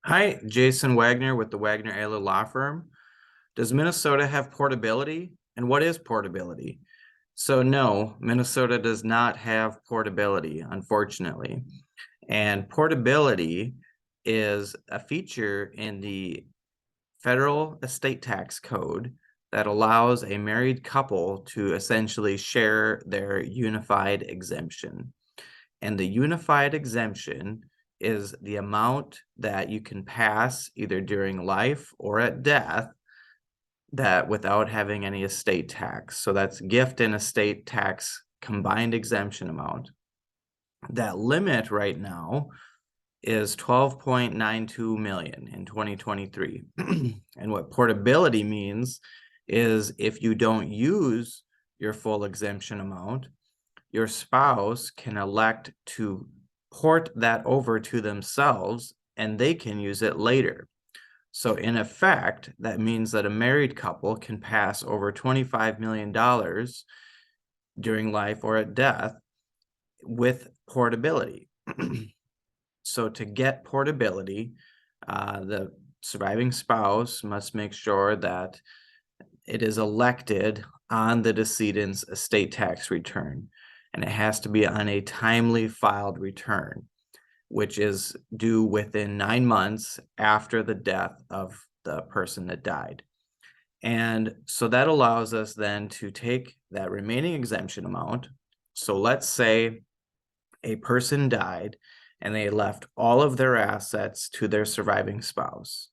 Hi, Jason Wagner with the Wagner Oehler Law Firm. Does Minnesota have portability? And what is portability? So no, Minnesota does not have portability, unfortunately. And portability is a feature in the federal estate tax code that allows a married couple to essentially share their unified exemption. And the unified exemption is the amount that you can pass either during life or at death that without having any estate tax. So that's gift and estate tax combined exemption amount. That limit right now is 12.92 million in 2023. And what portability means is if you don't use your full exemption amount, your spouse can elect to port that over to themselves and they can use it later. So in effect, that means that a married couple can pass over $25 million during life or at death with portability. So to get portability, the surviving spouse must make sure that it is elected on the decedent's estate tax return, and it has to be on a timely filed return, which is due within 9 months after the death of the person that died. And so that allows us then to take that remaining exemption amount. So let's say a person died and they left all of their assets to their surviving spouse.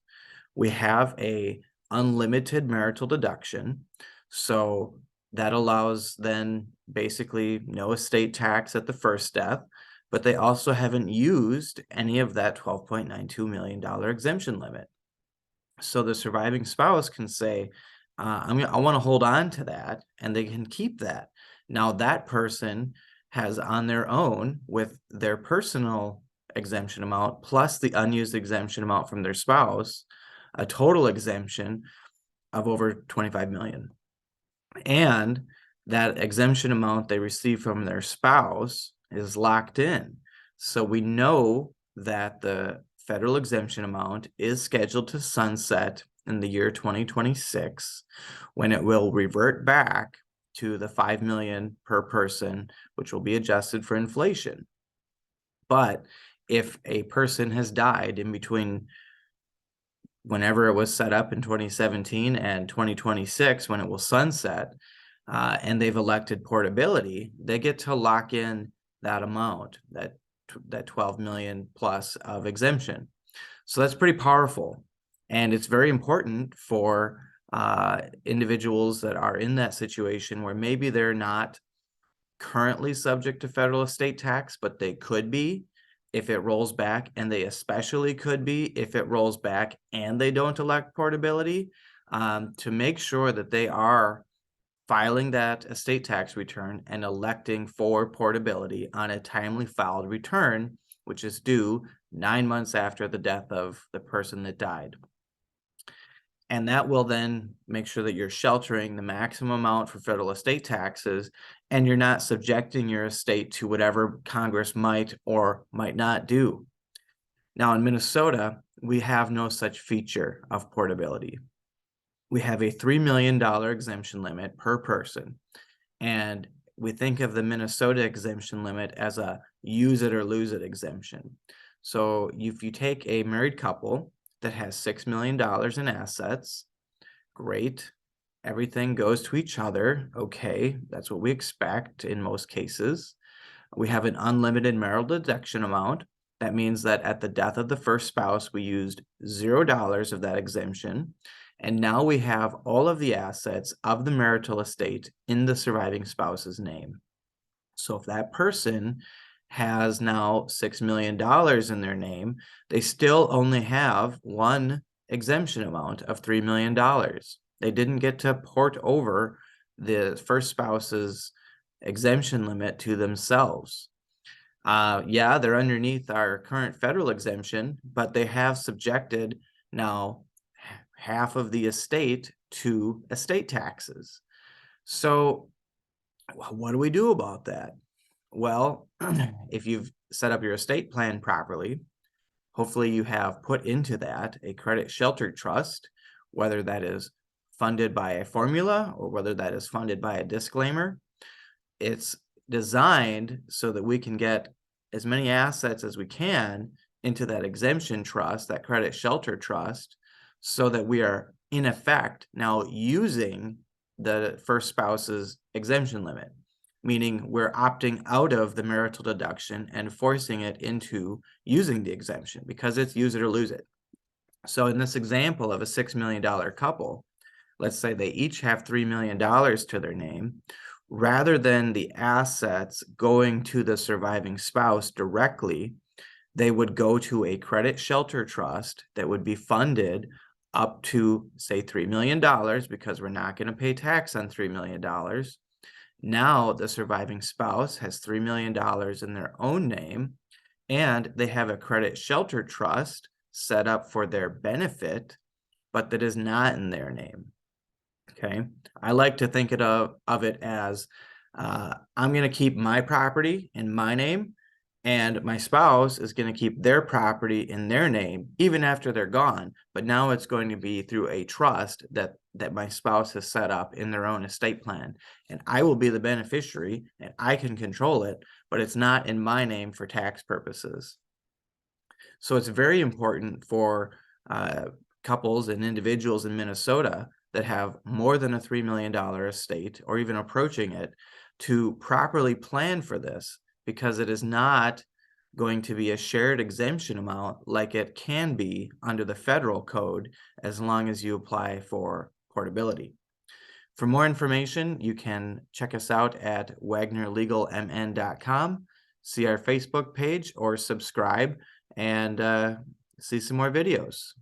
We have a unlimited marital deduction. So that allows then basically no estate tax at the first death, but they also haven't used any of that $12.92 million exemption limit. So the surviving spouse can say, I want to hold on to that, and they can keep that. Now that person has on their own with their personal exemption amount plus the unused exemption amount from their spouse, a total exemption of over 25 million. And that exemption amount they receive from their spouse is locked in. So we know that the federal exemption amount is scheduled to sunset in the year 2026, when it will revert back to the 5 million per person, which will be adjusted for inflation. But if a person has died in between whenever it was set up in 2017 and 2026, when it will sunset, and they've elected portability, they get to lock in that amount, that 12 million plus of exemption. So that's pretty powerful. And it's very important for individuals that are in that situation where maybe they're not currently subject to federal estate tax, but they could be if it rolls back, and they especially could be if it rolls back and they don't elect portability, to make sure that they are filing that estate tax return and electing for portability on a timely filed return, which is due 9 months after the death of the person that died. And that will then make sure that you're sheltering the maximum amount for federal estate taxes, and you're not subjecting your estate to whatever Congress might or might not do. Now, in Minnesota, we have no such feature of portability. We have a $3 million exemption limit per person. And we think of the Minnesota exemption limit as a use it or lose it exemption. So if you take a married couple that has $6 million in assets, great. Everything goes to each other. Okay, that's what we expect in most cases. We have an unlimited marital deduction amount. That means that at the death of the first spouse, we used $0 of that exemption. And now we have all of the assets of the marital estate in the surviving spouse's name. So if that person has now $6 million in their name, they still only have one exemption amount of $3 million. They didn't get to port over the first spouse's exemption limit to themselves. Yeah, they're underneath our current federal exemption, but they have subjected now half of the estate to estate taxes. So what do we do about that? Well, if you've set up your estate plan properly, hopefully you have put into that a credit sheltered trust, whether that is funded by a formula or whether that is funded by a disclaimer. It's designed so that we can get as many assets as we can into that exemption trust, that credit shelter trust, so that we are in effect now using the first spouse's exemption limit, meaning we're opting out of the marital deduction and forcing it into using the exemption because it's use it or lose it. So in this example of a $6 million couple, let's say they each have $3 million to their name. Rather than the assets going to the surviving spouse directly, they would go to a credit shelter trust that would be funded up to, say, $3 million, because we're not going to pay tax on $3 million. Now the surviving spouse has $3 million in their own name, and they have a credit shelter trust set up for their benefit, but that is not in their name. Okay, I like to think of it as I'm going to keep my property in my name, and my spouse is going to keep their property in their name even after they're gone. But now it's going to be through a trust that my spouse has set up in their own estate plan, and I will be the beneficiary and I can control it, but it's not in my name for tax purposes. So it's very important for couples and individuals in Minnesota that have more than a $3 million estate or even approaching it to properly plan for this, because it is not going to be a shared exemption amount like it can be under the federal code as long as you apply for portability. For more information, you can check us out at wagnerlegalmn.com, see our Facebook page, or subscribe and see some more videos.